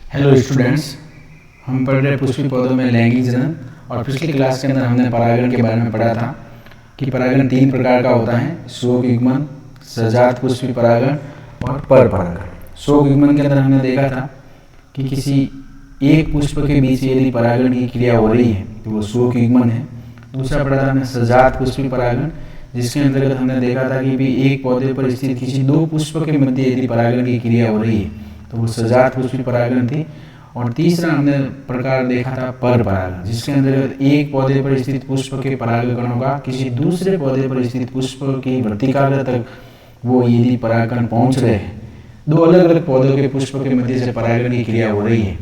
Hello students, हम पढ़ रहे पुष्पी पौधों में लैंगिक जनन। और पिछली क्लास के अंदर हमने परागण के बारे में पढ़ा था कि परागण 3 प्रकार का होता है: स्वक युग्मन, सजात पुष्पी परागण और पर परागण। स्वक युग्मन के अंदर हमने देखा था कि किसी एक पुष्प के बीच यदि परागण की क्रिया हो रही है तो वो स्वक युग्मन है। दूसरा पढ़ा था हमने सजात पुष्पी परागण, जिसके अंतर्गत हमने देखा था कि भी एक पौधे पर स्थित किसी 2 पुष्प के मध्य यदि परागण की क्रिया हो रही है तो वो सजात पुष्पी परागण थी। और तीसरा हमने प्रकार देखा था पर परागण, जिसके अंतर्गत एक पौधे पर स्थित पुष्प के परागकणों का किसी दूसरे पौधे पर स्थित पुष्प की वर्तिकाग्र तक वो यदि परागकण पहुंच रहे हैं, 2 अलग अलग पौधों के पुष्प के मध्य से परागण की क्रिया हो रही है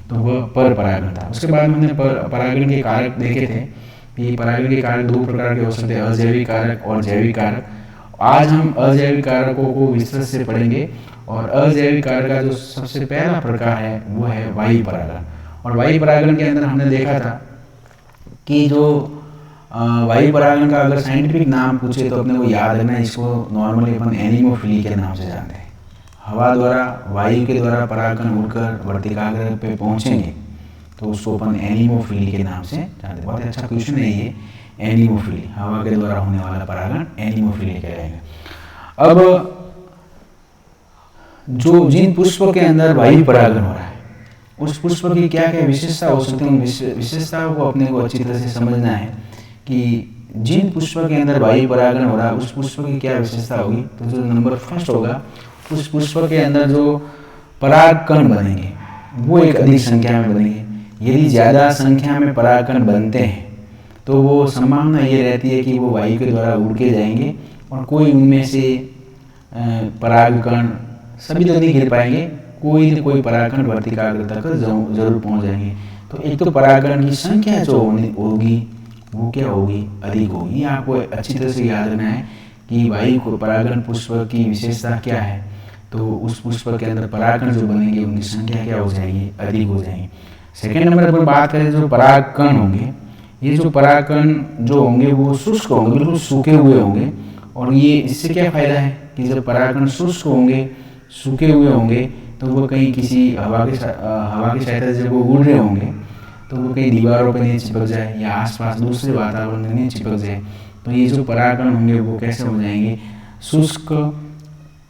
तो वह पर परागण था। उसके बाद हमने परागण के कारक देखे थे। ये परागण के कारक 2 प्रकार के हो सकते हैं: अजैविक कारक और जैविक कारक। आज हम अजैविक कारकों को विस्तृत से पढ़ेंगे। और अजैविक कारक का जो सबसे पहला प्रकार है वो है वायु परागण। और वायु परागण के अंदर हमने देखा था कि जो वायु परागण का अगर साइंटिफिक नाम पूछे तो अपने को याद रखना है, इसको नॉर्मली अपन एनीमोफिली के नाम से जानते हैं। हवा द्वारा, वायु के द्वारा परागकण उड़कर वर्तिकाग्र पे पहुंचेंगे तो उसको अपन एनीमोफिली के नाम से जानते हैं। बहुत अच्छा क्वेश्चन है ये, एनीमोफिली, हवा के द्वारा होने वाला परागण एनीमोफिली कहलाएगा। अब जो जिन पुष्पों के अंदर वायु परागण हो रहा है उस पुष्प की क्या क्या विशेषता हो सकती है, उन विशेषताओं को अपने को अच्छी तरह से समझना है कि जिन पुष्प के अंदर वायु परागण हो रहा है उस पुष्प की क्या विशेषता होगी। तो जो नंबर फर्स्ट होगा, उस पुष्प के अंदर जो परागकण बनेंगे वो एक अधिक संख्या में बनेंगे। यदि ज़्यादा संख्या में परागकण बनते हैं तो वो संभावना ये रहती है कि वो वायु के द्वारा उड़ के जाएंगे और कोई उनमें से परागकण, सभी तो नहीं गिर पाएंगे, कोई न कोई परागकण वर्तिकाग्र तक जरूर पहुंच जाएंगे। तो एक तो परागकण की संख्या जो होगी वो क्या होगी, अधिक होगी। आपको अच्छी तरह से याद रखना है कि वायु को परागण पुष्प की विशेषता क्या है, तो उस पुष्प के अंदर परागकण जो बनेंगे उनकी संख्या क्या हो जाएगी, अधिक हो जाएगी। सेकेंड नंबर पर बात करें जो परागकण होंगे, ये जो परागकण जो होंगे वो शुष्क होंगे, बिल्कुल सूखे हुए होंगे। और ये इससे क्या फायदा है कि जब परागकण शुष्क होंगे, सूखे हुए होंगे तो वो कहीं किसी हवा की सहायता से जब वो उड़ रहे होंगे तो वो कहीं दीवारों पर नहीं चिपक जाए या आसपास दूसरे वातावरण में नहीं चिपक जाए। तो ये जो परागकण होंगे वो कैसे हो जाएंगे, शुष्क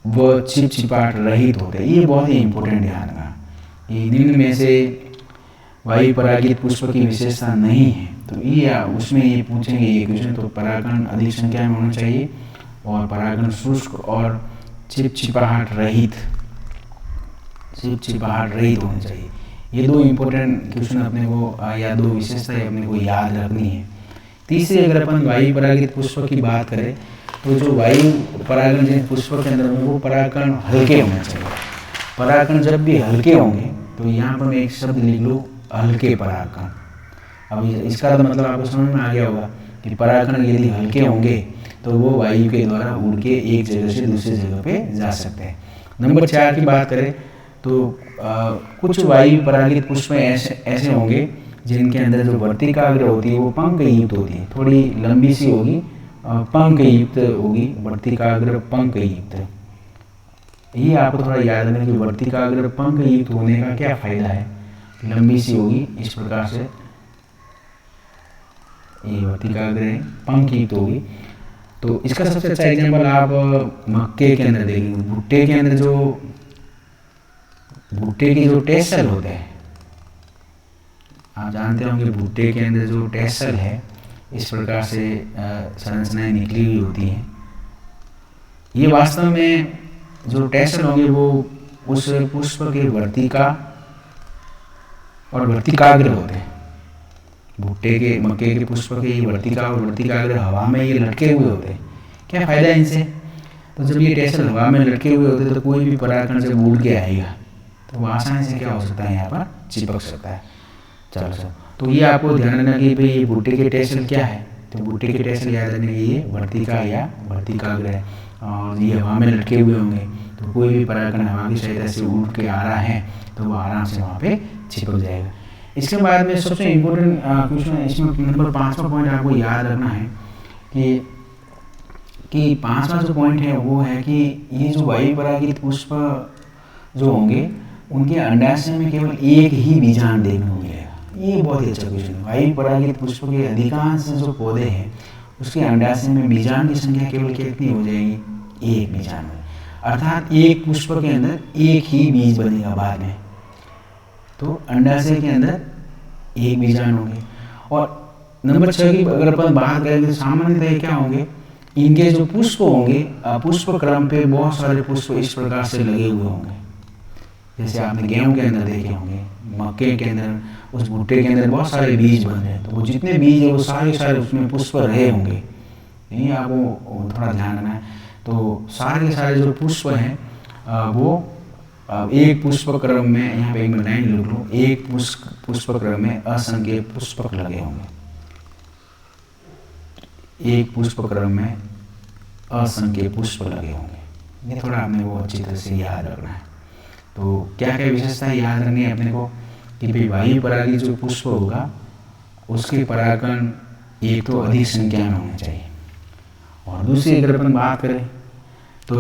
व चिपचिपाहट रहित होते हैं। ये बहुत ही इंपॉर्टेंट ध्यान रखना। ये निम्न में से वायु परागित पुष्प की विशेषता नहीं है तो ये उसमें ये पूछेंगे ये क्वेश्चन। तो परागकण अधिक संख्या में होना चाहिए और परागकण शुष्क और चिपचिपाहट रहित होनी चाहिए। ये 2 इम्पोर्टेंट क्वेश्चन अपने को या 2 विशेषताएं अपने को याद रखनी है। तीसरी, अगर अपन वायु परागित पुष्प की बात करें तो जो वायु परागण जिन पुष्प के अंदर वो परागकण हल्के होने चाहिए। परागकण जब भी हल्के होंगे तो यहाँ पर मैं एक शब्द लिख लूँ, हल्के परागकण। अब इसका तो मतलब आपको समझ में आ गया होगा कि परागकण यदि हल्के होंगे तो वो वायु के द्वारा उड़ के एक जगह से दूसरी जगह पे जा सकते हैं। नंबर 4 की बात करें तो कुछ वायु परागित पुष्प ऐसे होंगे जिनके अंदर जो वर्तिकाग्र होती है वो पंख युक्त होती है, थोड़ी लंबी सी होगी, पंख युक्त होगी, वर्तिकाग्र पंख युक्त। ये आपको थोड़ा याद रखना कि वर्तिकाग्र पंख युक्त होने का क्या फायदा है, लंबी सी होगी इस प्रकार से, ये वर्तिकाग्र पंख युक्त होगी। तो इसका सबसे अच्छा एग्जांपल आप मक्के के अंदर देखेंगे। भुट्टे के अंदर जो भुट्टे के जो टेसल होते हैं, आप जानते होंगे भुट्टे के अंदर जो टेसल है इस प्रकार से संरचनाएं निकली हुई होती हैं। ये वास्तव में जो टेसल होंगे वो उस पुष्प के वर्तिका और वर्तिकाग्र होते हैं। भुट्टे के, मक्के के पुष्प के वर्तिका और वर्तिकाग्र हवा में ये लटके हुए होते हैं। क्या फायदा है इनसे, तो जब ये टेसल हवा में लटके हुए होते हैं तो कोई भी परागकण जब उड़ के आएगा तो वो आसानी से क्या हो सकता है, यहाँ पर चिपक सकता है। चलो, तो ये आपको ध्यान रखना कि भाई ये भुट्टे के टेसल क्या है, तो भुट्टे के टेसल याद रखने की ये वर्तिका या वर्तिकाग्र है और ये हवा में लटके हुए होंगे तो कोई भी परागकण हवा की सहायता से उड़ के आ रहा है तो वो आराम से वहाँ पे चिपक जाएगा। इसके बाद में सबसे इम्पोर्टेंट क्वेश्चन इसमें नंबर 5वां पॉइंट आपको याद रखना है कि 5वां जो पॉइंट है वो है कि ये जो वायु परागित पुष्प जो होंगे उनके अंडाशय में केवल एक ही बीजांड देखने को मिलेगा। ये बहुत ही अच्छा क्वेश्चन है। वायु परागित पुष्प के अधिकांश जो पौधे हैं उसके अंडाशय में बीजांड की संख्या केवल कितनी हो जाएगी? एक बीजांड में, अर्थात एक पुष्प के अंदर एक ही बीज बनेगा बाद में। तो अंडाशय के अंदर एक बीजांड होंगे। और नंबर 6 की अगर अपन बात करें तो सामान्यतः क्या होंगे, इनके जो पुष्प होंगे पुष्प क्रम पे बहुत सारे पुष्प इस प्रकार से लगे हुए होंगे। जैसे आपने गेहूं के अंदर देखे होंगे, मक्के के अंदर, उस भुट्टे के अंदर बहुत सारे बीज बन रहे हैं। तो वो जितने बीज है वो सारे सारे उसमें पुष्प रहे होंगे। नहीं, आपको थोड़ा ध्यान रखना है। तो सारे के सारे जो पुष्प हैं वो एक पुष्प क्रम में, यहाँ पे एक मैं लाइन लिख लूँ, एक पुष्प क्रम में असंख्य पुष्पक लगे होंगे। एक पुष्प क्रम में असंख्य पुष्प लगे होंगे। ये थोड़ा आपने वो अच्छी तरह से याद रखना है। तो क्या क्या विशेषताएं याद रखनी है अपने को कि भाई वायु परागित जो पुष्प होगा उसके परागकण एक तो अधिक संख्या में होने चाहिए, और दूसरी अगर अपन बात करें तो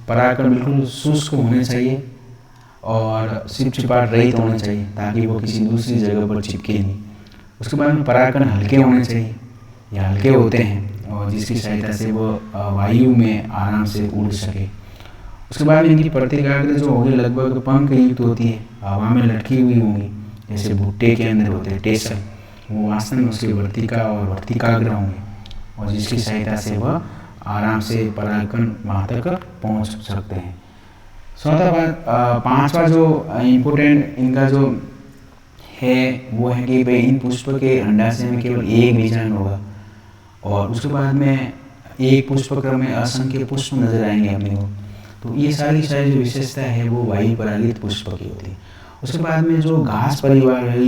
परागकण बिल्कुल शुष्क होने चाहिए और चिपचिपाहट रहित होने चाहिए ताकि वो किसी दूसरी जगह पर चिपके नहीं। उसके बाद में परागकण हल्के होने चाहिए या हल्के होते हैं, और जिसकी सहायता से वो वायु में आराम से उड़ सके। उसके बाद में इनकी प्रतिकाग्र जो होगी लगभग पंख युक्त होती है, हवा में लटकी हुई होंगी, जैसे भुट्टे के अंदर होते हैं टेसल, वो वास्तव में उसके वर्तिका और वर्तिकाग्र होंगे, और जिसकी सहायता से वह आराम से परागकण वहाँ तक पहुँच सकते हैं। चौथा बात, पांचवा जो इम्पोर्टेंट इनका जो है वो है कि भाई इन पुष्प के अंडाशय में केवल एक बीजांड होगा, और उसके बाद में एक पुष्प क्रम में असंख्य पुष्प नजर आएंगे अपने को। तो ये सारी सारी जो विशेषता है वो वायु परागित पुष्प की होती है। उसके बाद में जो घास परिवार है,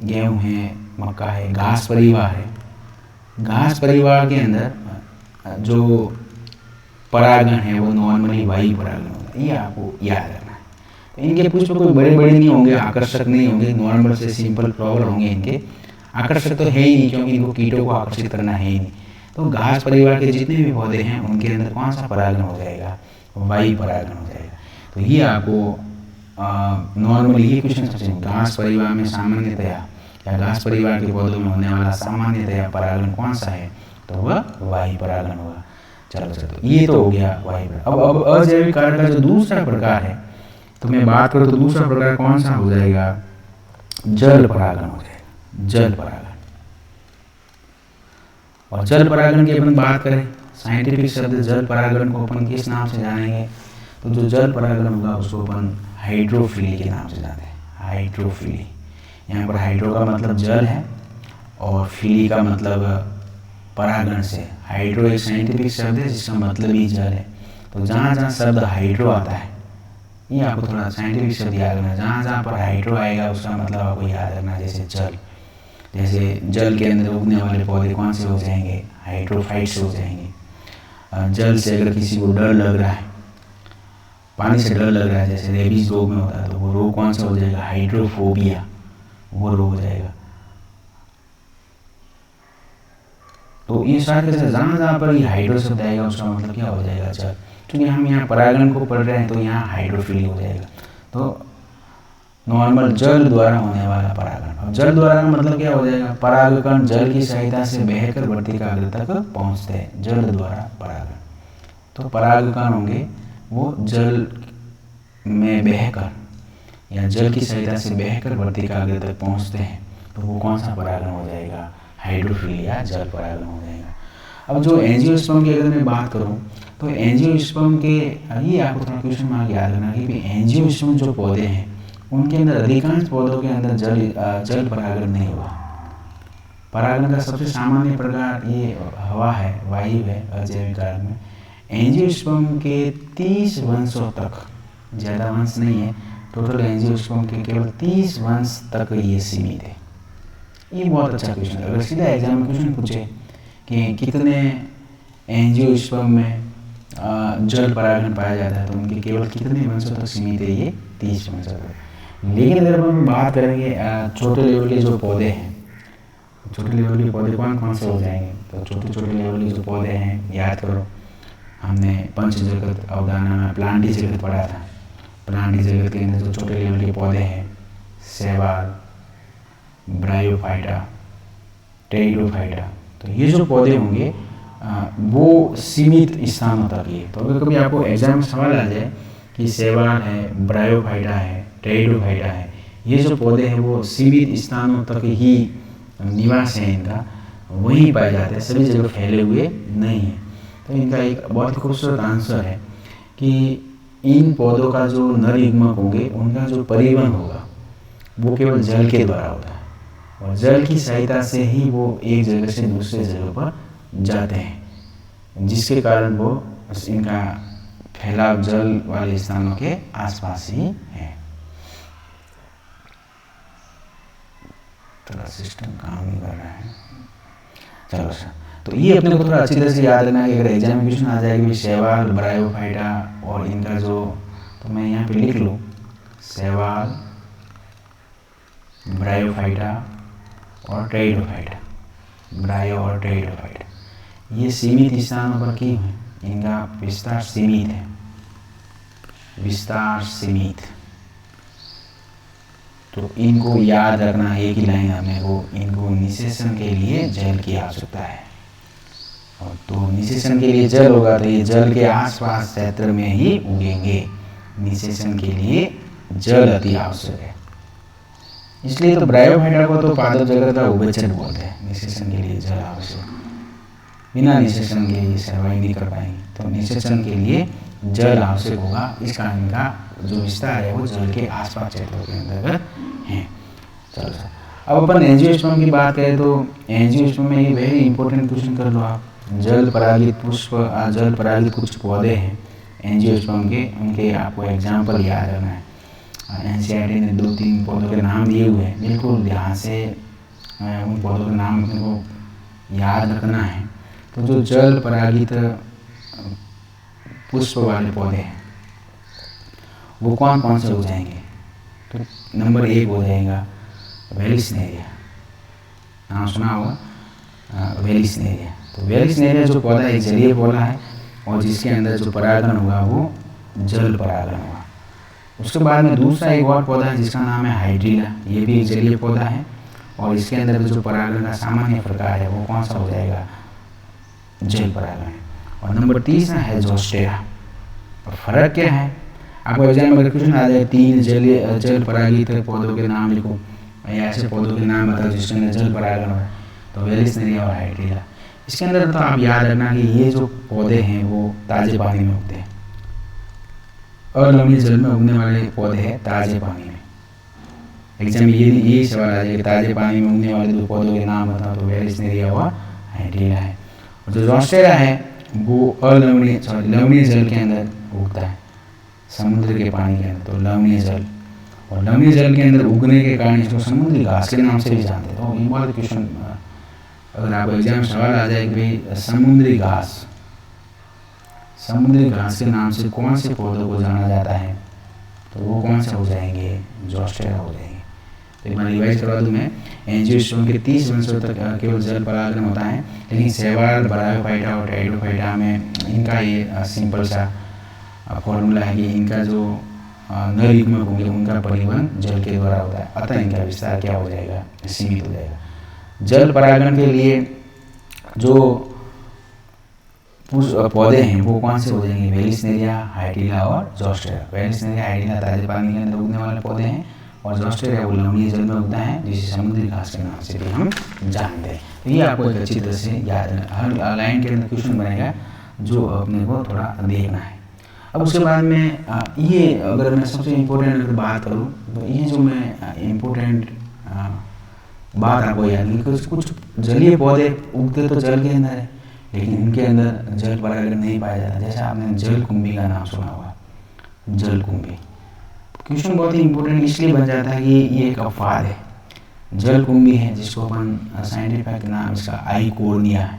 गेहूँ है, मक्का है, घास परिवार है। घास परिवार के अंदर जो परागण है वो नॉर्मली वायु परागण होता है, ये आपको याद रखना है। तो इनके पुष्प कोई बड़े बड़े नहीं होंगे, आकर्षक नहीं होंगे, नॉर्मल से सिंपल फ्लावर होंगे। इनके आकर्षक तो है ही नहीं, क्योंकि इनको कीटों को आकर्षित करना है ही नहीं। तो घास परिवार के जितने भी पौधे हैं उनके अंदर कौन सा परागण हो जाएगा? वायु परागण हो जाएगा। तो ये आपको नॉर्मली ये क्वेश्चन सबसे घास परिवार में सामान्यतया या घास परिवार के पौधों में होने वाला सामान्यतया परागण कौन सा है? तो वह वायु परागण होगा। चलो ये तो हो गया वायु परागण। अब अजैविक कारक का जो दूसरा प्रकार है, तो मैं बात करूँ तो दूसरा प्रकार कौन सा हो जाएगा? जल परागण हो जाएगा। जल परागण। और जल परागण की अपन बात करें, साइंटिफिक शब्द जल परागण को अपन किस नाम से जानेंगे? तो जो जल परागण होगा उसको अपन हाइड्रोफिली के नाम से जानते हैं। हाइड्रोफिली, यहाँ पर हाइड्रो का मतलब जल है और फिली का मतलब परागण से। हाइड्रो एक साइंटिफिक शब्द है जिसका मतलब ही जल है। तो जहाँ जहाँ शब्द हाइड्रो आता है, ये आपको थोड़ा साइंटिफिक शब्द याद रखना। जहाँ जहाँ पर हाइड्रो आएगा उसका मतलब आपको याद रखना। जैसे जल, जैसे जल के अंदर उगने वाले पौधे कौन से हो जाएंगे? हाइड्रोफाइट्स हो जाएंगे। जल से अगर किसी को डर लग रहा है, पानी से डर लग रहा है, जैसे रेबीज रोग में होता है, तो वो रोग कौन सा हो जाएगा? हाइड्रोफोबिया, वो रोग हो जाएगा। तो ये सारे जहाँ जहाँ पर ये हाइड्रो शब्द आएगा उसका मतलब क्या हो जाएगा? जल। क्योंकि हम यहाँ परागण को पढ़ रहे हैं तो यहाँ हाइड्रोफिली हो जाएगा। तो नॉर्मल जल द्वारा होने वाला परागण। अब जल द्वारा का मतलब क्या हो जाएगा? परागकण जल की सहायता से बहकर वर्तिकाग्र तक पहुँचते हैं, जल द्वारा परागण। तो परागकण होंगे वो जल में बहकर या जल की सहायता से बहकर वर्तिकाग्र तक पहुँचते हैं, तो वो कौन सा परागण हो जाएगा? हाइड्रोफिली या जल परागण हो जाएगा। अब जो एंजियोस्पर्म की अगर मैं बात करूँ तो एंजियोस्पर्म के, ये आपको थोड़ा क्वेश्चन मार्क याद रखना कि एंजियोस्पर्म जो पौधे हैं उनके अंदर अधिकांश पौधों के अंदर जल परागण नहीं हुआ। परागण का सबसे सामान्य प्रकार ये हवा है, वायु है अजैविक कारक में। एंजियोस्पर्म के 30 वंशों तक, ज़्यादा वंश नहीं है, टोटल एंजियोस्पर्म के केवल 30 वंश तक ये सीमित है। ये बहुत अच्छा क्वेश्चन है। अगर सीधा एग्जाम में क्वेश्चन पूछे कि कितने एंजियोस्पर्म में जल परागण पाया जाता है तो उनके केवल कितने वंशों तक सीमित है? ये 30 वंशों तक। लेकिन अगर हम बात करेंगे छोटे लेवल के जो पौधे हैं, छोटे लेवल के पौधे कौन कौन से हो जाएंगे? तो छोटे छोटे लेवल के जो पौधे हैं, याद करो हमने पंच जगत अवधारणा में प्लांटी जगत पढ़ा था। प्लांटी जगत के अंदर जो छोटे लेवल के के पौधे हैं, शैवाल, ब्रायोफाइटा, टेरिडोफाइटा। तो ये जो पौधे होंगे वो सीमित स्थानों तक ही। तो अगर कभी आपको एग्जाम में सवाल आ जाए कि शैवाल है, ब्रायोफाइटा है, टेरिडोफाइटा है, ये जो पौधे हैं वो सीमित स्थानों तक ही निवास है इनका, वहीं पाए जाते हैं, सभी जगह फैले हुए नहीं हैं। तो इनका एक बहुत ही खूबसूरत आंसर है कि इन पौधों का जो नर युग्मक होंगे उनका जो परिवहन होगा वो केवल जल के द्वारा होता है, और जल की सहायता से ही वो एक जगह से दूसरे जगह पर जाते हैं, जिसके कारण वो इनका फैलाव जल वाले स्थानों के आसपास ही है। थोड़ा सिस्टम काम नहीं कर रहा है। चलो सर, तो ये अपने को थोड़ा अच्छी तरह से याद रखना है कि अगर एग्जाम में क्वेश्चन आ जाए कि शैवाल, ब्रायोफाइटा और इनका जो, तो मैं यहाँ पे लिख लूँ शैवाल, ब्रायोफाइटा और टेरिडोफाइटा, ब्रायो और टेरिडोफाइटा, ये सीमित स्थानों पर क्यों है? इनका विस्तार सीमित है, विस्तार सीमित। तो इनको याद रखना एक ही लाइन हमें को, इनको निषेचन के लिए जल की आवश्यकता है, और तो निषेचन के लिए जल होगा तो ये जल के आसपास क्षेत्र में ही उगेंगे। निषेचन के लिए जल अति आवश्यक है, इसलिए तो ब्रायोफाइटा को तो पादप जगत का उभयचर बोलते हैं। निषेचन के लिए जल आवश्यक, बिना निषेचन के ये सर्वाइव नहीं कर पाएंगे, तो निषेचन के लिए जल आवश्यक होगा। इस कारण इनका जो विस्तार है वो जल के आसपास क्षेत्रों के अंतर्गत है। चलो सर, अब अपन एंजियोस्पर्म की बात करें तो एंजियोस्पर्म में ये वेरी इंपॉर्टेंट क्वेश्चन कर लो आप। जल परागित पुष्प, जल परागित कुछ पौधे हैं एंजियोस्पर्म के, उनके आपको एग्जाम्पल याद रखना है। एनसीईआरटी ने 2-3 पौधों के नाम दिए हुए हैं, बिल्कुल ध्यान से उन पौधों के नाम अपने को याद रखना है। तो जो जल परागित पुष्प वाले पौधे हैं वो कौन कौन से हो जाएंगे? तो नंबर 1 हो जाएगा वेलिस्नेरिया, नाम सुना होगा वेलिस्नेरिया। तो वेलिस्नेरिया जो पौधा एक जलीय पौधा है और जिसके अंदर जो परागण होगा वो जल परागण होगा। उसके बाद में दूसरा एक और पौधा है जिसका नाम है हाइड्रीला, ये भी एक जलीय पौधा है और इसके अंदर जो परागण का सामान्य प्रकार है वो कौन सा हो जाएगा? जल परागण। और नंबर 3 है जोस्टेरा। और फर्क क्या है? आपको एग्जाम में अगर क्वेश्चन आ जाए 3 जल परागित पौधों के नाम लिखो या ऐसे पौधों के नाम बताओ जिसके अंदर जल परागण हो, तो वेलिस्नेरिया और हाइड्रीला। इसके अंदर तो आप याद रखना कि ये जो पौधे हैं वो ताजे पानी में उगते हैं, अलवणीय जल में उगने वाले पौधे हैं ताजे पानी में। एग्जाम में यही सवाल आ जाए कि ताजे पानी में उगने वाले 2 पौधों के नाम बताओ, तो वेलिस्नेरिया और हाइड्रीला है। और जो जोस्टेरा है वो लवणीय जल के अंदर उगता है, समुद्र के पानी के अंदर, तो लवणीय जल। और लवणीय जल के अंदर उगने के कारण इसको समुद्री घास के नाम से भी जानते हैं। तो इम्पोर्टेंट क्वेश्चन अगर आपको एग्जाम में सवाल आ जाए कि भाई समुद्री घास के नाम से कौन से पौधों को जाना जाता है, तो वो कौन से हो जाएंगे? जोस्टेरा हो जाएंगे। तो एक बार रिवाइज करवा दूँ मैं, एंजियोस्पर्म के 30 वंशों तक केवल जल परागण होता है, लेकिन शैवाल, ब्रायोफाइटा और टेरिडोफाइटा में इनका ये सिंपल सा फॉर्मूला है कि इनका जो नर युग्मक होंगे उनका परिवहन जल के द्वारा होता है, अतः इनका विस्तार क्या हो जाएगा? सीमित हो जाएगा। जल परागण के लिए जो पौधे हैं वो कौन से हो जाएंगे? वेलिस्नेरिया, हाइड्रीला और जोस्टेरा। वेलिस्नेरिया, हाइड्रीला ताजे पानी के अंदर उगने वाले पौधे हैं और जोस्टेरा वो लवणीय जल में उगता है, जिसे समुद्री घास के नाम से भी हम जानते हैं। तो ये आपको एक अच्छी तरह से याद रखना, हर लाइन के अंदर क्वेश्चन बनेगा जो अपने को थोड़ा देखना है। अब उसके बाद में ये अगर मैं सबसे इम्पोर्टेंट अगर बात करूँ तो ये जो मैं इम्पोर्टेंट बात आपको याद है, कुछ जलीय पौधे उगते तो जल के अंदर है लेकिन इनके अंदर जल परागण नहीं पाया जाता। जैसे आपने जलकुंभी का नाम सुना होगा, जलकुंभी। क्वेश्चन बहुत ही इंपॉर्टेंट इसलिए बन जाता है कि ये एक अपवाद है, जलकुंभी है जिसको अपन साइंटिफिक नाम इसका आइकोर्निया है,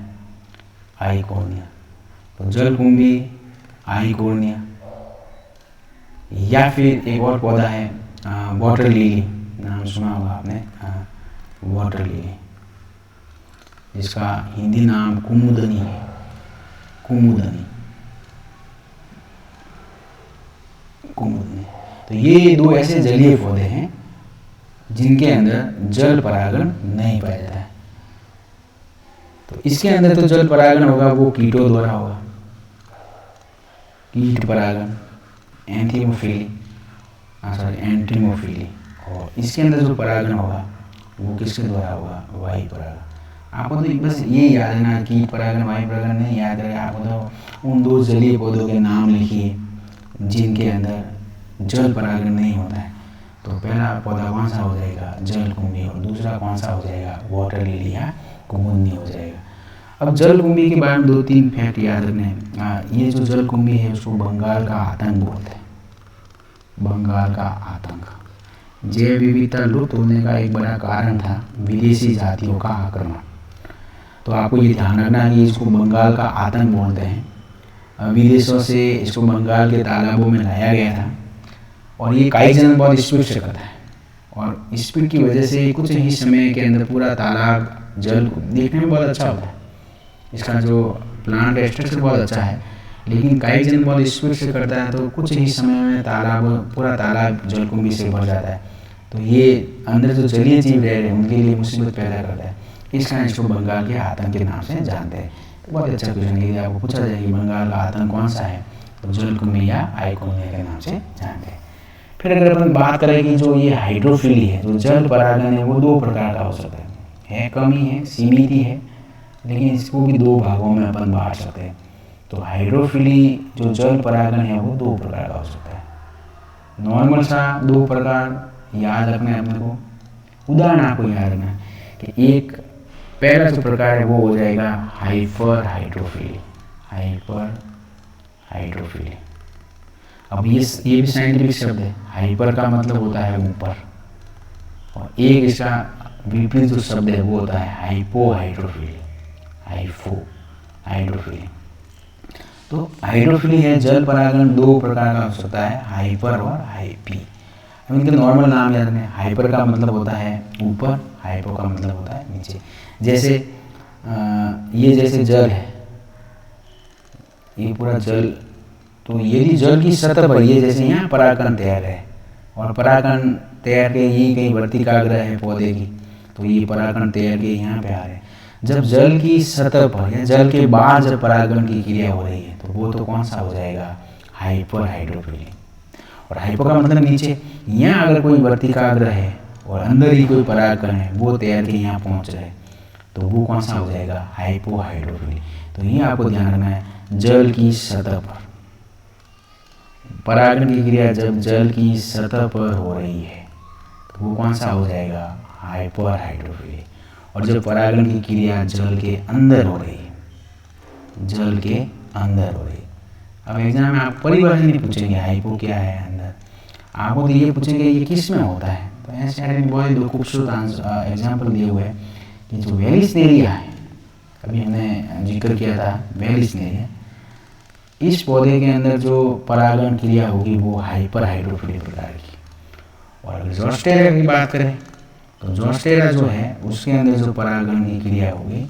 आइकोर्निया। तो जलकुंभी, आइकोर्निया, या फिर एक और पौधा है वाटर लिली, नाम सुना होगा आपने, वाटर लिली, जिसका हिंदी नाम कुमुदनी है, कुमुदनी, कुमुदनी। तो ये दो ऐसे जलीय पौधे हैं जिनके अंदर जल परागण नहीं पाया जाता है। तो इसके अंदर तो जल परागण होगा वो कीटों द्वारा होगा, कीट परागण, एंथीमोफिली, एंटीमोफिली। और इसके अंदर जो परागण होगा वो किसके द्वारा होगा? वायु परागण। आपको तो बस ये याद है ना, कीट परागण वायु परागण नहीं याद है, आपको तो उन दो जलीय पौधों के नाम लिखिए जिनके अंदर जल परागण नहीं होता है। तो पहला पौधा कौन सा हो जाएगा? जलकुंभी। और दूसरा कौन सा हो जाएगा? वाटर लिली या कुमुदनी हो जाएगा। अब जलकुंभी के बारे में 2-3 फैक्ट याद रखने हैं। ये जो जलकुंभी है उसको बंगाल का आतंक बोलते हैं, बंगाल का आतंक। जैव विविधता लुप्त होने का एक बड़ा कारण था विदेशी जातियों का आक्रमण। तो आपको ये ध्यान रखना है कि इसको बंगाल का आतंक बोलते हैं। विदेशों से इसको बंगाल के तालाबों में लाया गया था और ये काई जन्म बहुत स्पीड से करता है और स्पीड की वजह से कुछ ही समय के अंदर पूरा तालाब जल देखने में बहुत अच्छा होता है। इसका जो प्लांट स्ट्रक्चर बहुत अच्छा है, लेकिन काई जन्म बहुत स्पीड से करता है तो कुछ ही समय में तालाब पूरा तालाब जलकुंभी से भर जाता है। तो ये अंदर जो जलीय जीव रह रहे हैं उनके लिए मुसीबत पैदा करता है। इस कारण इसको बंगाल के आतंक के नाम से जानते हैं। तो बहुत अच्छा क्वेश्चन है, आपको पूछा जाए कि बंगाल का आतंक कौन सा है, तो जलकुंभी या आइकोनिया के नाम से जानते हैं। फिर अगर अपन बात करें कि जो ये हाइड्रोफिली है, जो जल परागण है, वो 2 प्रकार का हो सकता है कम ही है, सीमित ही है, लेकिन इसको भी 2 भागों में अपन बांट सकते हैं। तो हाइड्रोफिली जो जल परागण है वो 2 प्रकार का हो सकता है। नॉर्मल सा 2 प्रकार याद रखना है अपने को। उदाहरण आपको याद रखना है कि एक पहला जो प्रकार है वो हो जाएगा हाइपर हाइड्रोफिली, हाइपर हाइड्रोफिली। अब ये भी साइंटिफिक शब्द है। हाइपर का मतलब होता है ऊपर, और एक इसका विपरीत जो शब्द है वो होता है हाइपो हाइड्रोफिली, हाइपो हाइड्रोफिली। तो हाइड्रोफिली है जल परागण 2 प्रकार का हो सकता है, हाइपर और हाइपी। अब इनके नॉर्मल नाम याद रखें। हाइपर का मतलब होता है ऊपर, हाइपो का मतलब होता है नीचे। जैसे ये जैसे जल है, ये पूरा जल, तो यदि जल की सतह पर ये जैसे यहाँ परागकण तैयार है और परागकण तैयार के ये कहीं वर्तिकाग्र है पौधे की, तो ये परागकण तैयार के यहाँ पे आ रहे हैं। जब जल की सतह पर या जल के बाद जब परागण की क्रिया हो रही है तो वो तो कौन सा हो जाएगा? Hyper hydrophily. और हाइपो का मतलब नीचे, यहाँ अगर कोई वर्तिकाग्र है और अंदर ही कोई परागकण है वो तैयार के यहाँ पहुँच रहे तो वो कौन सा हो जाएगा? Hypo hydrophily. तो ये आपको ध्यान रखना है, जल की सतह पर परागण की क्रिया जब जल की सतह पर हो रही है तो वो कौन सा हो जाएगा? Hyper hydrophily. और जब परागण की क्रिया जल के अंदर हो रही है, जल के अंदर हो रही है। अब एग्जाम में आप परिभाषा नहीं पूछेंगे हाइपो क्या है अंदर, आपको तो ये पूछेंगे ये किस में होता है। तो ऐसे बहुत ही 2 खूबसूरत एग्जाम्पल दिए हुए हैं कि जो वेलिस्नेरिया है, अभी हमने जिक्र किया था वेलिस्नेरिया, इस पौधे के अंदर जो परागण क्रिया होगी वो हाइपर हाइड्रोफिली प्रकार की। और अगर जोस्टेरा की बात करें तो जोस्टेरा जो है उसके अंदर जो परागण की क्रिया होगी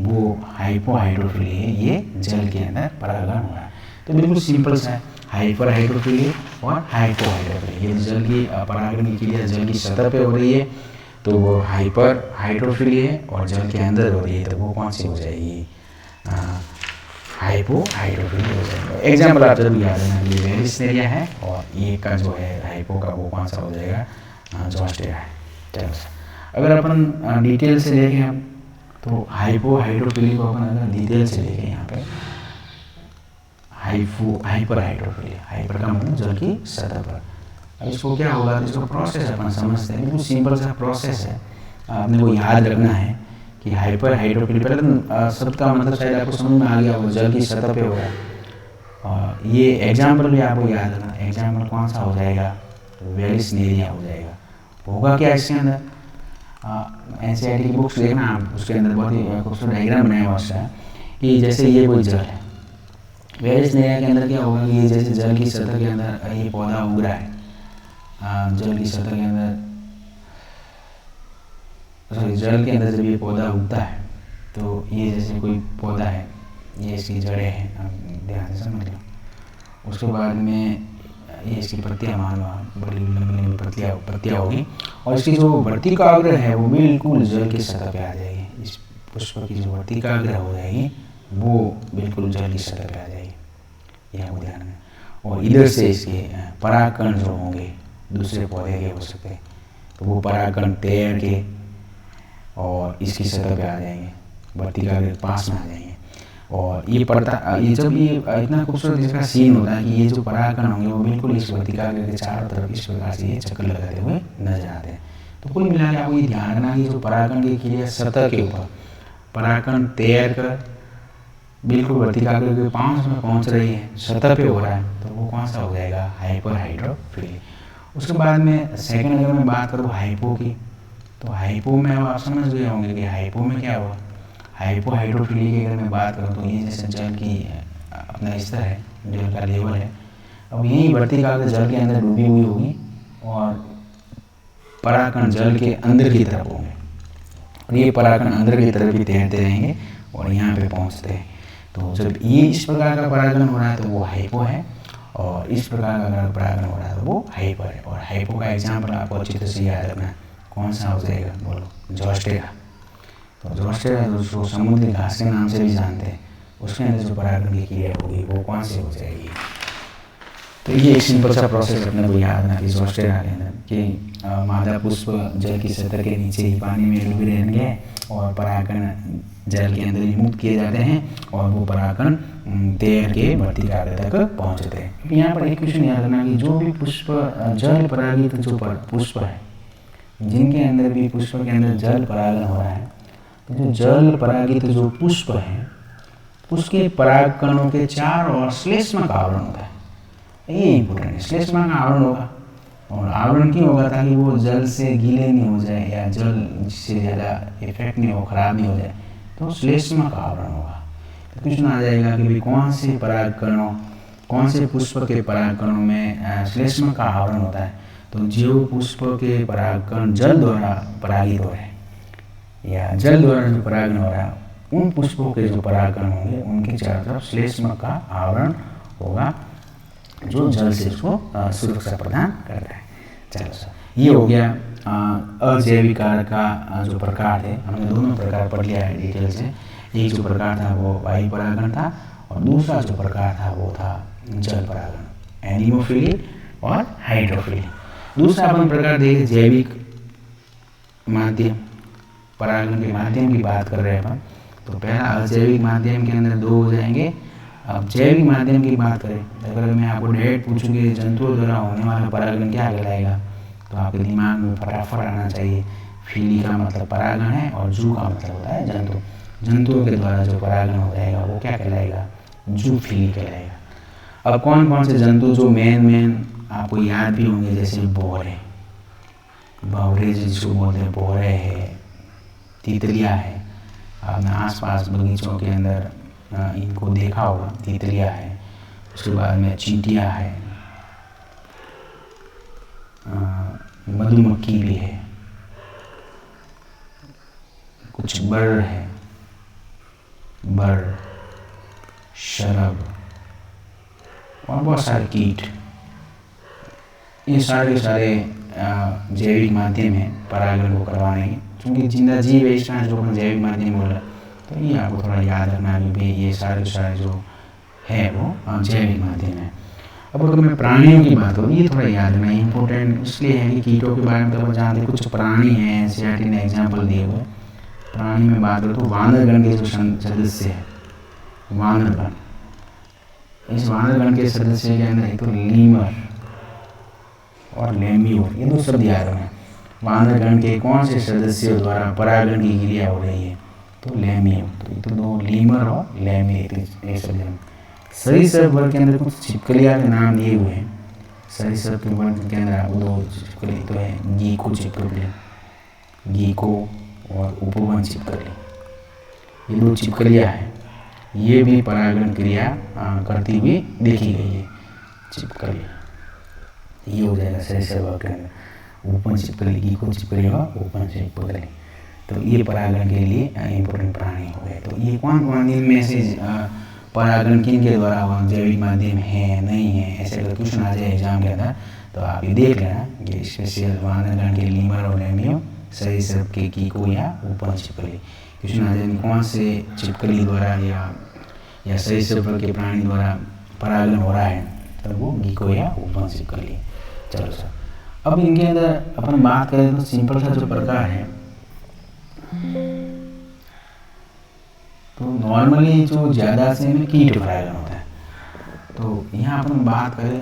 वो हाइपो हाइड्रोफिली है, ये जल के अंदर परागण हो रहा है। तो बिल्कुल सिंपल सा है, हाइपर हाइड्रोफिली और हाइपो हाइड्रोफिली। ये जल की परागण की क्रिया जल की सतह पे हो रही है तो वो हाइपर हाइड्रोफिली है, और जल के अंदर हो रही है तो वो कौन सी हो जाएगी? हाइपो हाइड्रोफिली हो जाएगा। एग्जाम्पल आप जरूर याद रखना, ये वेलिस्नेरिया है और ये का जो है हाइपो का वो कौन सा हो जाएगा? जोस्टेरा है। चलो अगर अपन डिटेल से देखें हम तो हाइपो हाइड्रोफिली को अपन अगर डिटेल से देखें यहाँ पे हाइपर हाइड्रोफिली, हाइपर का मतलब जल की सतह पर। अब इसको क्या होगा? तो इसको प्रोसेस अपन समझते हैं, बिल्कुल सिंपल सा प्रोसेस है। आपने को याद रखना है कि हाइपर हाइड्रोफिली, पहले तो शब्द का मतलब शायद आपको समझ में आ गया हो, जल की सतह पे हो रहा है। और ये एग्जाम्पल भी आपको याद रखना, एग्जाम्पल कौन सा हो जाएगा? वेलिस्नेरिया हो जाएगा। होगा क्या इसके अंदर? NCERT की बुक्स देखना आप, उसके अंदर बहुत ही खूबसूरत डायग्राम बनाया हुआ है कि जैसे ये कोई जल है, वेलिस्नेरिया के अंदर क्या होगा कि ये जैसे जल की सतह के अंदर ये पौधा उग रहा है, जल की सतह के अंदर, सॉरी जल के अंदर जब ये पौधा उगता है तो ये जैसे कोई पौधा है, ये इसकी जड़ें हैं, ध्यान से समझ लो। उसके बाद में ये इसकी पत्तियाँ बड़ी लंबी लंबी पत्तियाँ होगी और इसकी जो वर्तिकाग्र है वो बिल्कुल जल की सतह पे आ जाएगी। इस पुष्प की जो वर्तिकाग्र हो जाएगी वो बिल्कुल जल की सतह पे आ जाएगी, यह ध्यान में। और इधर से इसके परागकण जो होंगे दूसरे पौधे के हो सकते हैं, तो वो परागकण तैर के और इसकी सतह पे आ जाएंगे, वर्तिकाग्र के पास में आ जाएंगे। और ये पड़ता ये जब ये इतना खूबसूरत इसका सीन होता है कि ये जो परागकण होंगे वो बिल्कुल इस वर्तिकाग्र के चारों तरफ इस प्रकार से ये चक्कर लगाते हुए नजर आते हैं। तो कुल मिला के आपको ये ध्यान रखना कि जो परागकण की क्रिया सतह के ऊपर परागकण तैर कर बिल्कुल वर्तिकाग्र के पास में पहुंच रही है, सतह पे हो रहा है, तो वो कौन सा हो जाएगा, हाइपर हाइड्रोफिली। उसके बाद में सेकंड अगर मैं बात करूँ हाइपो की, तो हाइपो में अब आप समझ गए होंगे कि हाइपो में क्या हुआ। हाइपो हाइड्रोफिली की अगर मैं बात करूँ तो ये जैसे जल की अपना स्तर है, जल का लेवल है, अब यही वर्तिकाग्र जल के अंदर डूबी हुई होगी और परागकण जल के अंदर की तरफ होंगे और ये परागकण अंदर की तरफ भी तैरते रहेंगे और यहाँ पे पहुँचते हैं। तो जब ये इस प्रकार का परागण हो रहा है तो वो हाइपो है और इस प्रकार का अगर परागण हो रहा है तो वो हाइपर है। और हाइपो का एग्जाम्पल आपको अच्छी तरह से याद रखना है, कौन सा हो जाएगा, बोलो, जोस्टेरा। तो जोस्टेरा जो समुद्री घास के नाम से भी जानते हैं, उसके अंदर जो परागण की क्रिया होगी वो कौन सी हो जाएगी। तो ये एक सिंपल सा प्रोसेस अपने को याद रखना कि जोस्टेरा के अंदर कि मादा पुष्प जल की सतह के नीचे ही पानी में डूबे रहेंगे और परागकण जल के अंदर ही मुक्त किए जाते हैं और वो परागकण तैर के वर्तिकाग्र तक पहुँचते हैं। यहाँ पर एक क्वेश्चन याद रखना कि जो भी पुष्प जल परागित जो पुष्प है, जिनके अंदर भी पुष्प के अंदर जल परागण हो रहा है, तो जो जल परागित जो पुष्प है उसके परागकणों के चारों ओर श्लेष्मा का आवरण होता है। ये इंपॉर्टेंट है, श्लेष्मा का आवरण होगा। और आवरण क्यों होगा, ताकि वो जल से गीले नहीं हो जाए या जल से ज़्यादा इफेक्ट नहीं हो, खराब नहीं हो जाए, तो श्लेष्मा का आवरण होगा। तो क्वेश्चन आ जाएगा कि भाई कौन से परागकणों, कौन से पुष्प के परागकणों में श्लेष्मा का आवरण होता है। तो जो पुष्प के परागकण जल द्वारा परागित हो रहे हैं या जल द्वारा जो परागण हो रहा है, उन पुष्पों के जो परागकण होंगे उनके चारों तरफ श्लेष्मा का आवरण होगा जो जल से उसको सुरक्षा प्रदान करता है। चलो सर, ये हो गया अजैविक कारक का जो प्रकार थे, हमने दोनों प्रकार पढ़ लिया है डिटेल से। एक जो प्रकार था वो वायु परागण था और दूसरा जो प्रकार था वो था जल परागण, एनीमोफिली और हाइड्रोफिली। दूसरा अपन प्रकार देखे जैविक माध्यम परागण के माध्यम की बात कर रहे हैं अपन। तो पहला अजैविक माध्यम के अंदर दो हो जाएंगे। अब जैविक माध्यम की बात करें, अगर मैं आपको डायरेक्ट पूछूं कि जंतुओं द्वारा होने वाला परागण क्या कहलाएगा, तो आपके दिमाग में फटाफट आना चाहिए, फीली का मतलब परागण है और जू का मतलब होता है जंतु। जंतुओं के द्वारा जो परागण हो जाएगा वो क्या कहलाएगा, जू फीली कहलाएगा। अब कौन कौन से जंतु जो मेन आपको याद भी होंगे, जैसे भौरे, भौरे जिसको बोलते हैं, भौरे है, तितलियाँ है, आपने आसपास बगीचों के अंदर इनको देखा होगा, तितलियाँ है। उसके बाद में चींटियाँ है, मधुमक्खी भी है, कुछ बर्ड है, बर्ड, शलभ और बहुत सारे कीट। ये सारे जैविक माध्यम है परागण को करवाने के, क्योंकि जिंदा जीव है इसका जो अपन जैविक माध्यम बोल रहे हैं। तो ये आपको थोड़ा याद रखना है कि ये सारे जो है वो जैविक माध्यम है। अब अगर मैं प्राणियों की बात करूँ, ये थोड़ा याद रखना इम्पोर्टेंट इसलिए है कि कीटों के बारे में तो आप जानते हैं, कुछ प्राणी हैं, सीआरटी ने एग्जाम्पल दिए हुए। प्राणी में बात करूँ तो वानरगण के जो सदस्य है, वानरगण, इस वानरगण के सदस्य के अंदर एक तो लीमर और लेम्यूर, ये दो शब्द याद रखना। वानरगण के कौन से सदस्यों द्वारा परागण की क्रिया हो रही है, तो लेम्यूर। तो ये तो दो लीमर और लेम्यूर ये शब्द। सरीसृप वर्ग के अंदर कुछ छिपकलियाँ के नाम दिए हुए हैं। सरीसृप के वर्ग के अंदर आपको दो छिपकली तो है, गीको छिपकली, गीको और उपवन छिपकली, ये दो छिपकलियाँ हैं। ये भी परागण क्रिया करती हुई देखी गई है छिपकली। ये हो जाएगा सरीसृप वर्ग के अंदर उपवन छिपकली, गीको छिपकली और उपवन छिपकली। तो ये परागण के लिए इम्पोर्टेंट प्राणी हो गए। तो ये कौन कौन इनमें से परागण किन के द्वारा हुआ, जैविक माध्यम है नहीं है, ऐसे अगर क्वेश्चन आ जाए एग्जाम के अंदर तो आप ये देख लेना कि स्पेशल वानरगण के लीमर और एमियो सरीसृप के कीको या ऊपर छिपकली। क्वेश्चन आ जाए कौन से छिपकली द्वारा या सरीसृप के प्राणी द्वारा परागण हो रहा है, तो वो गीको या ऊपर छिपकली। चलो सर, अब इनके अंदर अपन बात करें तो सिंपल सा जो प्रकार है, तो नॉर्मली जो ज़्यादा से में कीट परागण होता है। तो यहाँ अपन बात करें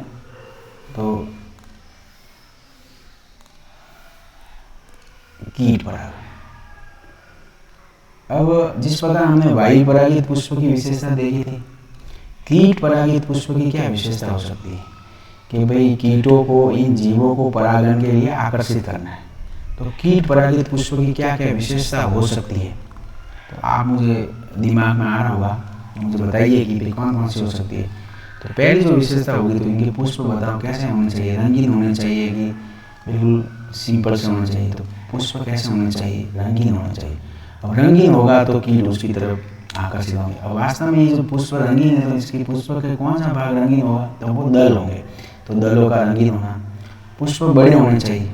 तो कीट परागण, अब जिस प्रकार हमने वायु परागित पुष्प की विशेषता देखी थी, कीट परागित पुष्प की क्या विशेषता हो सकती है कि भाई कीटों को, इन जीवों को परागण के लिए आकर्षित करना है। तो कीट परागित पुष्प की क्या क्या विशेषता हो सकती है, तो आप मुझे दिमाग में आ रहा होगा, मुझे बताइए कि कौन कौन सी हो सकती है। तो पहली जो विशेषता होगी, तो इनके पुष्प बताओ कैसे होने चाहिए, रंगीन होने चाहिए कि बिल्कुल सिंपल से होना चाहिए। तो पुष्प कैसे होने चाहिए, रंगीन होना चाहिए। अब रंगीन होगा तो कीट उसकी तरफ आकर्षित होंगे। अब वास्तव में ये जो पुष्प रंगीन है, तो इसकी पुष्प के कौन सा भाग रंगीन होगा, तो वो दल होंगे। तो दलों का रंगीन होना, पुष्प बड़े होने चाहिए,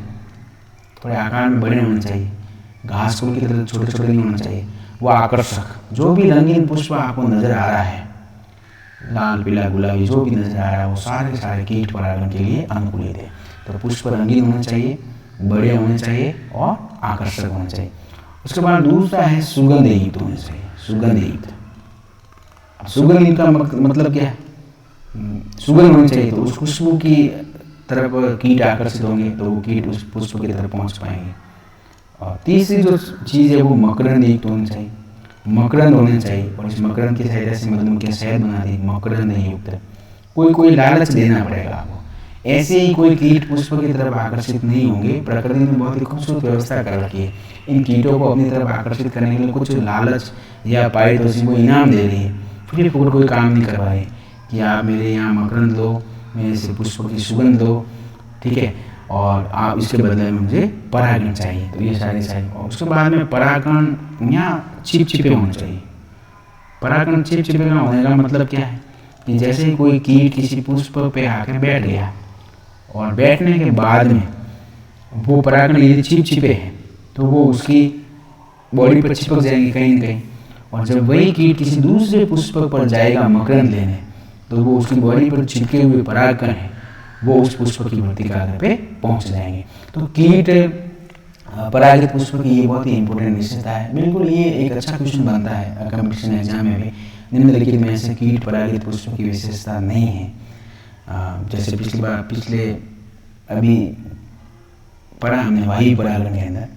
थोड़े आकार में बड़े होने चाहिए, घास फूल की तरह छोटे छोटे नहीं होने चाहिए, वो आकर्षक। जो भी रंगीन पुष्प आपको नजर आ रहा है, लाल पीला गुलाबी जो भी नजर आ रहा है, वो सारे के सारे कीट परागण के लिए अनुकूलित है। तो पुष्प रंगीन होने चाहिए, बड़े होने चाहिए और आकर्षक होने चाहिए। उसके बाद दूसरा है सुगंध युक्त होने चाहिए, सुगंध युक्त। सुगंध युक्त का मतलब क्या है, सुगंध होनी चाहिए, तो उस खुशबू की तरफ कीट आकर्षित होंगे, तो वो कीट उस पुष्प की तरफ पहुंच पाएंगे। और तीसरी जो चीज़ है वो मकरंद युक्त होनी चाहिए, मकरंद होने चाहिए। और इस मकरंद की सहायता से मधुमक्खियां शहद बनाती है, मकरंद युक्त। कोई लालच देना पड़ेगा आपको, ऐसे ही कोई कीट पुष्प की तरफ आकर्षित नहीं होंगे। प्रकृति ने बहुत ही खूबसूरत व्यवस्था कर रखी है, इन कीटों को अपनी तरफ आकर्षित करने के लिए कुछ लालच या पारितोषिक को इनाम दे रही है, फिर कोई काम नहीं करवा रही कि आप मेरे यहाँ मकरंद लो, मेरे से पुष्प की सुगंध लो, ठीक है, और आप इसके बदले में मुझे परागण चाहिए। तो ये सारी और उसके बाद में परागण यहाँ चिपचिपे होने चाहिए। परागण चिपचिपे का होने का मतलब क्या है कि जैसे ही कोई कीट किसी पुष्प पे आके बैठ गया और बैठने के बाद में वो परागण यदि चिपचिपे है तो वो उसकी बॉडी पर चिपक जाएंगे कहीं न कहीं। और जब वही कीट किसी दूसरे पुष्प पर जाएगा मकरंद लेने, तो वो उसकी बॉडी पर चिपके हुए परागकण है वो उस पुष्प की वर्तिका पे पहुंच जाएंगे। तो कीट परागित पुष्प की ये बहुत ही इंपॉर्टेंट विशेषता है। बिल्कुल ये एक अच्छा क्वेश्चन बनता है कंपटीशन एग्जाम में भी, निम्नलिखित में से कीट परागित पुष्प की विशेषता नहीं है। जैसे पिछले अभी पढ़ा हमने वायु परागण के अंदर,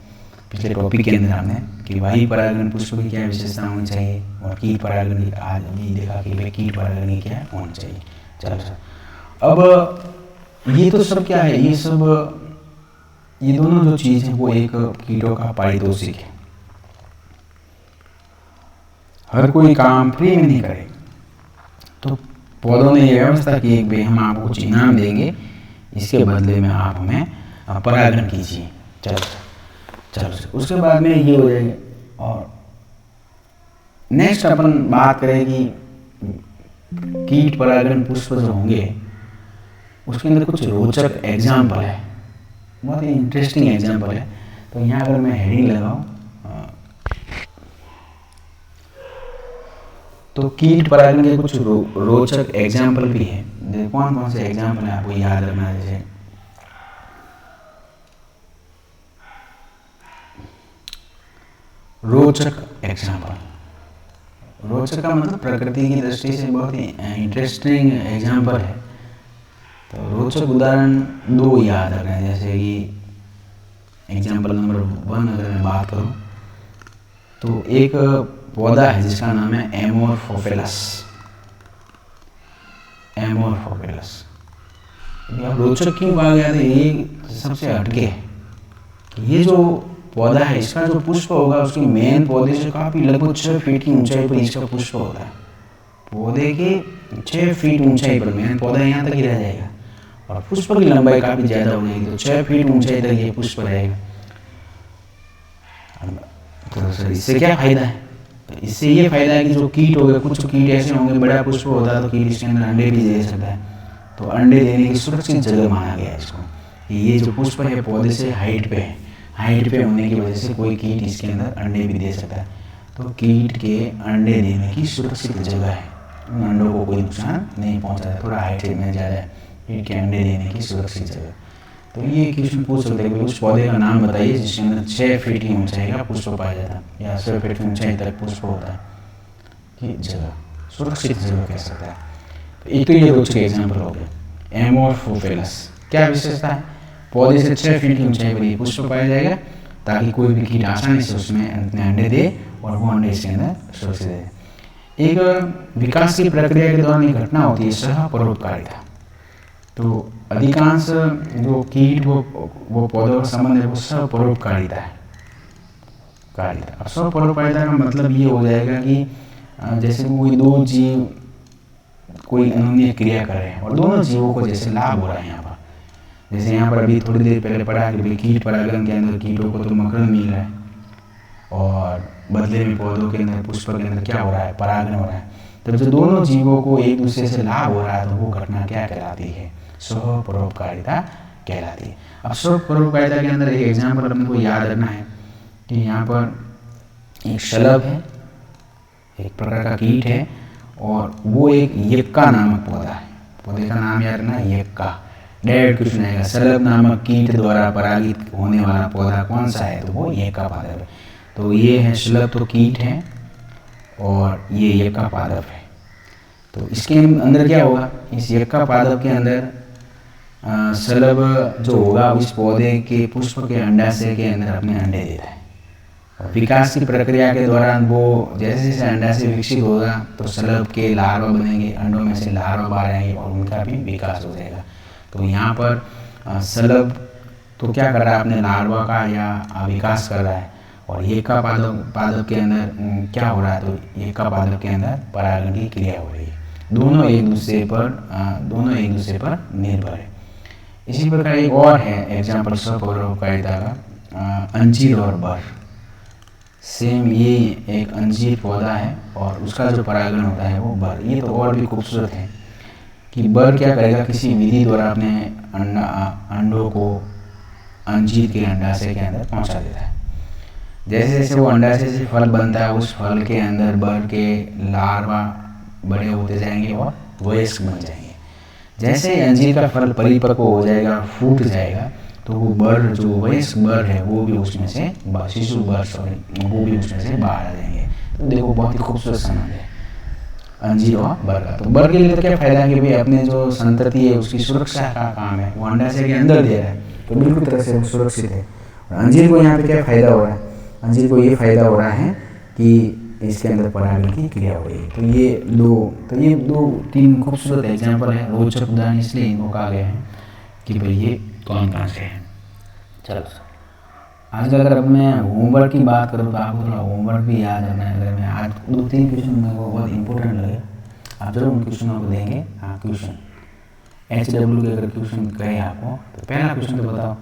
पिछले टॉपिक के अंदर हमने कि वायु परागण पुष्प की क्या विशेषता होनी चाहिए, और कीट परागण की आज अभी देखा कि कीट परागण की क्या होनी चाहिए। चलो सर, अब ये तो सब क्या है, ये दोनों जो चीज़ है वो एक कीटों का पारितोषिक है। हर कोई काम फ्री में नहीं करे, तो पौधों ने यह व्यवस्था की है कि हम आपको कुछ इनाम देंगे, इसके बदले में आप हमें परागण कीजिए। चलो उसके बाद में ये हो जाएगा। और नेक्स्ट अपन बात करें कि कीट परागण पुष्प जो होंगे उसके अंदर कुछ रोचक एग्जाम्पल है, बहुत ही इंटरेस्टिंग एग्जाम्पल है। तो यहाँ अगर मैं हेडिंग लगाऊं तो कीट परागण के कुछ रोचक एग्जाम्पल भी है। कौन कौन से एग्जाम्पल है आपको याद रखना, जैसे रोचक एग्जाम्पल। रोचक का मतलब प्रकृति की दृष्टि से बहुत ही इंटरेस्टिंग एग्जाम्पल है। तो रोचक उदाहरण दो याद रखना है, जैसे कि एग्जाम्पल नंबर 1 अगर मैं बात करूं तो एक पौधा है जिसका नाम है एमोरफोफिलस। रोचक क्यों कहा गया था, ये सबसे हटके है। ये जो पौधा है इसका जो पुष्प होगा उसके मेन पौधे से काफी लगभग 6 फीट की ऊंचाई पर इसका पुष्प होता है। पौधे के 6 फीट ऊंचाई पर मेन पौधा यहाँ तक ही रह जाएगा, और पुष्प की लंबाई काफी ज्यादा हो जाएगी, तो 6 फीट ऊंचाई तक ये पुष्प रहेगा। तो सर इससे क्या फायदा है, तो इससे ये फायदा है कि जो कीट हो गए, कुछ कीट ऐसे होंगे, बड़ा पुष्प होता है तो कीट इसके अंदर अंडे भी दे सकता है, तो अंडे देने की सुरक्षित जगह माना गया है इसको। ये जो पुष्प है पौधे से हाइट पे है, हाइट पे होने की वजह से कोई कीट इसके अंदर अंडे भी दे सकता है, तो कीट के अंडे देने की सुरक्षित जगह है, उन अंडों को कोई नुकसान नहीं पहुंचाता, थोड़ा हाइट में ज़्यादा है, कीट के अंडे देने की सुरक्षित जगह। तो ये क्वेश्चन पूछ सकते हैं कि उस पौधे का नाम बताइए जिसके अंदर 6 फीट की ऊंचाई का पुष्प पाया जाता है या 6 फीट की ऊंचाई तक पुष्प होता है, कि जगह सुरक्षित जगह कह सकता है। तो एक तो ये 2 एग्जाम्पल हो गए। एमोर्फोफिलस क्या विशेषता है, पौधे से 6 फीट की ऊंचाई पर ये पुष्प पाया जाएगा ताकि कोई भी कीट आसानी से उसमें अपने अंडे दे और वो अंडे इसके अंदर सुरक्षित दे। एक विकास की प्रक्रिया के दौरान एक घटना होती है सह परोपकारिता। तो अधिकांश जो कीट वो पौधों का संबंध है वो सह परोपकारिता है, कारिता। अब सह परोपकारिता का मतलब ये हो जाएगा कि जैसे कोई 2 जीव कोई अनन्य क्रिया कर रहे हैं और दोनों जीवों को जैसे लाभ हो रहा है यहाँ पर, जैसे यहाँ पर अभी थोड़ी देर पहले पढ़ा कि भाई कीट परागण के अंदर कीटों को तो मकरंद मिल रहा है और बदले में पौधों के अंदर पुष्प के अंदर क्या हो रहा है, परागण हो रहा है। तो जो दोनों जीवों को एक दूसरे से लाभ हो रहा है तो वो घटना क्या कहलाती है, सह परोपकारिता कहलाती है। अब सह परोपकारिता के अंदर एक एग्जाम्पल अपने को याद रखना है कि यहाँ पर एक शलभ है, एक प्रकार का कीट है और वो एक यक्का नामक पौधा है, पौधे का नाम याद रखना यक्का। डायरेक्ट क्वेश्चन आएगा, शलभ नामक कीट द्वारा परागित होने वाला पौधा कौन सा है, तो वो यक्का पादप है। तो ये है शलभ तो कीट है और ये यक्का पादप है। तो इसके अंदर क्या होगा, इस यक्का पादप के अंदर शलभ जो होगा उस पौधे के पुष्प के अंडाशय के अंदर अपने अंडे देता है और विकास की प्रक्रिया के दौरान वो जैसे जैसे अंडाशय विकसित होगा तो शलभ के लार्वा बनेंगे, अंडों में से लार्वा बाहर आएंगे और उनका भी विकास हो जाएगा। तो यहाँ पर शलभ तो क्या कर रहा है, अपने लार्वा का या विकास कर रहा है और यक्का पादप के अंदर क्या हो रहा है, तो यक्का पादप के अंदर परागण की क्रिया हो रही है। दोनों एक दूसरे पर निर्भर है। इसी प्रकार एक और है एग्जाम्पल सह परोपकारिता का, अंजीर और बर। सेम ये एक अंजीर पौधा है और उसका जो परागण होता है वो बर। ये तो और भी खूबसूरत है कि बर क्या करेगा, किसी विधि द्वारा अपने अंडों को अंजीर के अंडाशय के अंदर पहुंचा देता है। जैसे जैसे वो अंडाशय से फल बनता है उस फल के अंदर बर के लार्वा बड़े होते जाएंगे और वयस्क बन जाएंगे। जैसे अंजीर का फल परिपक्व हो जाएगा, फूट जाएगा, तो वो बर जो वयस्क बर है वो भी उसमें से शिशु बर वो भी उसमें से बाहर आ जाएंगे। तो देखो बहुत ही खूबसूरत संबंध है अंजीर और बर का। तो बर के लिए तो क्या फायदा है कि भाई अपने जो संतति है उसकी सुरक्षा का काम है, वो अंडाशय के अंदर दे रहा है तो बिल्कुल तरह से वो सुरक्षित है। और अंजीर को यहाँ पे क्या फायदा हो रहा है, अंजीर को ये फायदा हो रहा है कि इसके अंदर परागण की क्रिया हो रही है। तो ये दो तीन खूबसूरत एग्जाम्पल है, रोचक उदाहरण इसलिए इनको कहा गया है कि भाई ये कौन कहाँ से है। चलो आज अगर अब मैं होमवर्क की बात करूँ तो आपको थोड़ा होमवर्क भी याद रखना है। अगर मैं आज 2-3 क्वेश्चन मेरे को बहुत इंपॉर्टेंट लगे, आप जरूर उन क्वेश्चनों को देंगे। हाँ, क्वेश्चन HW के अगर क्वेश्चन कहे आपको तो पहला क्वेश्चन तो बताओ,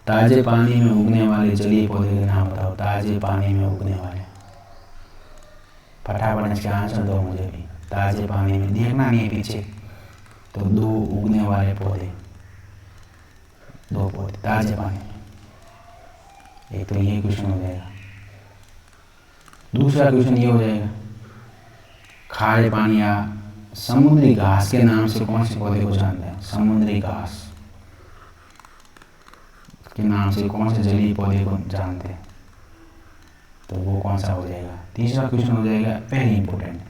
ताजे पानी में उगने वाले जलीय पौधे के नाम बताओ। ताजे पानी में उगने वाले, फटाफट इसका आंसर दो मुझे भी। ताजे पानी में देखना नहीं है पीछे, तो 2 उगने वाले पौधे, 2 पौधे ताजे पानी में। एक तो ये क्वेश्चन हो जाएगा। दूसरा क्वेश्चन ये हो जाएगा, खारे पानी या समुद्री घास के नाम से कौन से पौधे को जानते हैं। समुद्री घास के नाम से कौन से जलीय पौधे को जानते हैं, तो वो कौन सा हो जाएगा। तीसरा क्वेश्चन हो जाएगा पहले इंपॉर्टेंट,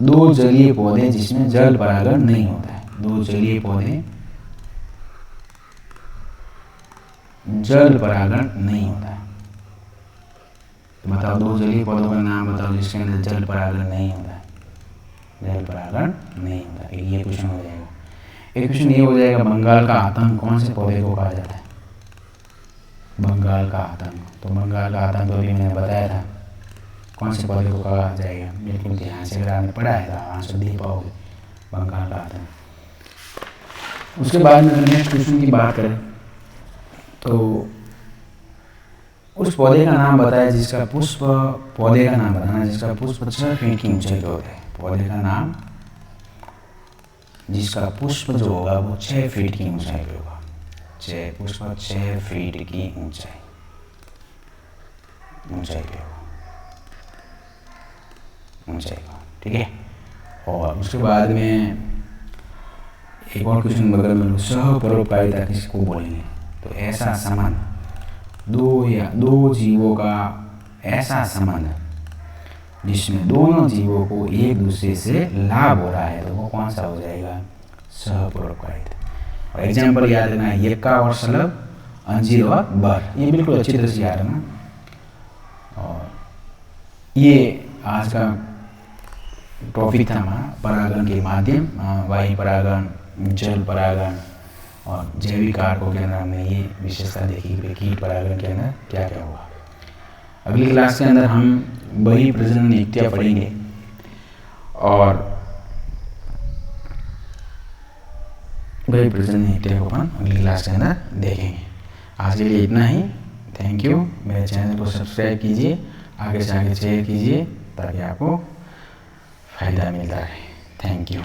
2 जलीय पौधे जिसमें जल परागण नहीं होता है। 2 जलीय पौधे जल परागण नहीं होता है, तो बताओ 2 जलीय पौधों का नाम बताओ जिसके अंदर जल परागण नहीं होता है। जल परागण नहीं होता है, ये क्वेश्चन हो जाएगा। एक क्वेश्चन ये हो जाएगा, बंगाल का आतंक कौन से पौधे को कहा जाता है। बंगाल का आतंक, तो बंगाल का आतंक तो अभी मैंने बताया था कौन से पौधे को कहा जाएगा। बिल्कुल ध्यान से अगर आपने पढ़ा है तो आंसर दे पाओगे, बंगाल का आतंक। उसके बाद में नेक्स्ट क्वेश्चन की बात करें तो उस पौधे का नाम बताया जिसका पुष्प, पौधे का नाम बताना जिसका पुष्प 6 फीट की ऊंचाई पे होता है। पौधे का नाम जिसका पुष्प जो होगा वो 6 फीट की ऊंचाई पे होगा। 6 फीट की ऊंचाई पे होगा, ऊंचाई का, ठीक है। और उसके बाद में एक और क्वेश्चन बगल में, सहपरोपकारिता किसको बोलेंगे? तो ऐसा संबंध, दो जीवों का ऐसा संबंध जिसमें दोनों जीवों को एक दूसरे से लाभ हो रहा है, तो वो कौन सा हो जाएगा? सहपरोपकारिता। और एग्जाम्पल याद रखना है, यक्का और सलभ, अंजीर और बर, ये बिल्कुल अच्छी तरह से याद रखना। और ये आज का टॉपिक था हमारा परागण के माध्यम, वायु परागण, जल परागण और जैविक कारकों के अंदर हमने ये विशेषता देखी कि कीट परागण के अंदर क्या क्या होगा। अगली क्लास के अंदर हम बही प्रजनन युक्तियाँ पढ़ेंगे और बही प्रजनन युक्तियाँ को अपन अगली क्लास के अंदर देखेंगे। आज के लिए इतना ही। Thank you. मेरे चैनल को सब्सक्राइब कीजिए, आगे से आगे शेयर कीजिए ताकि आपको फ़ायदा मिलता रहे। Thank you.